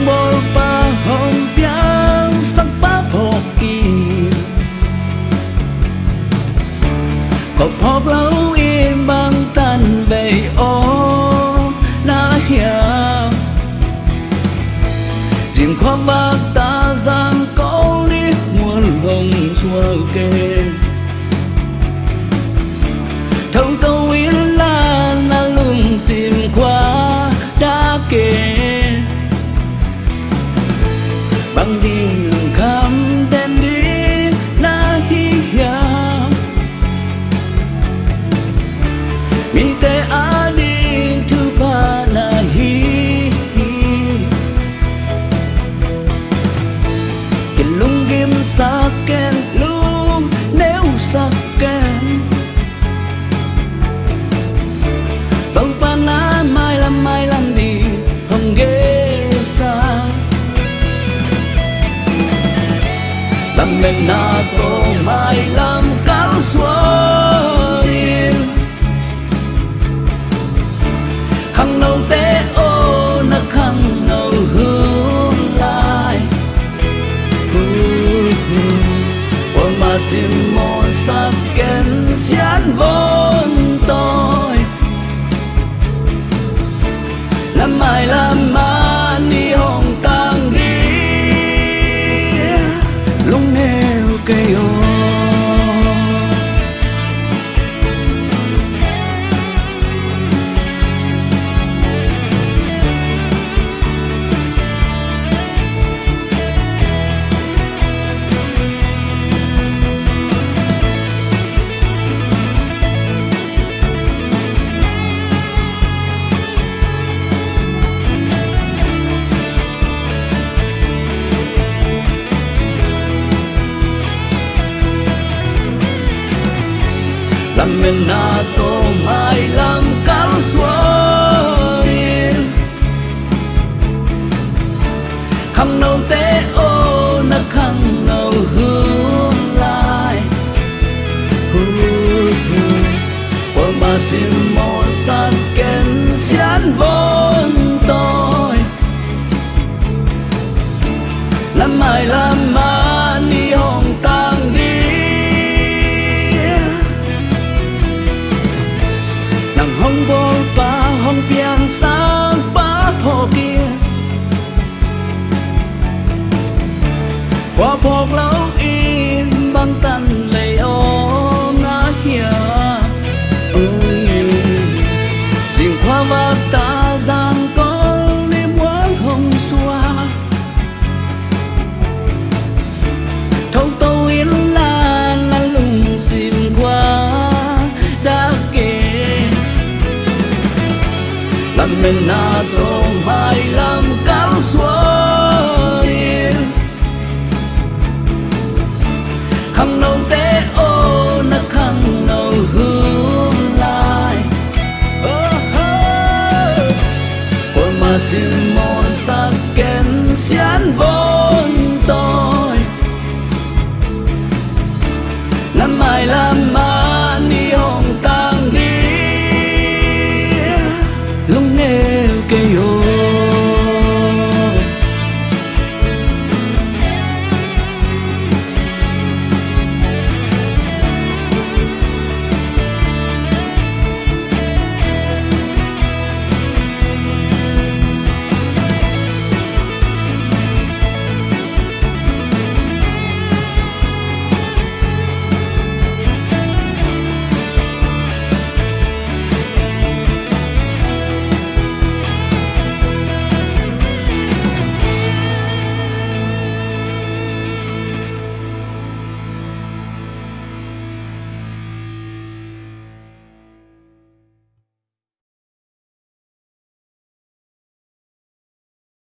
bol pa hong piang sắc pa phok kỳ có phok lâu im băng tan về ô na hiệp riêng khoa vác ta giang có đi muôn vòng xua kê thâu câu yên là na lưng xin qua đã kê bằng đình khám đem đi na hi ya mi te a đi thứ ba na hi cái lung kim sa ken lung nếu sa ken vâng pa na mai làm đi hồng ghê sa làm bên na tô mai làm cáo xuôi khăng nâu té ô na khăng nâu hướng lại ôi mà xin một sắc kén xián vốn tôi làm mà ni hồng tang đi lúc nêu cây ô làm mình na tô mai làm cáo xuôi khăm nâu té ô na khăm nâu hướng lại ôi mà xin một sát kén xián vốn tôi làm mà ni hồng tang đi hong bol pa hong piang sang pa phok kia qua phok lâu im băng tan lệ ô na hia riêng khoa vác ta giang có niềm quán hồng xoa thâu tâu yên là lùng xin qua đã kê làm mình na tô mai la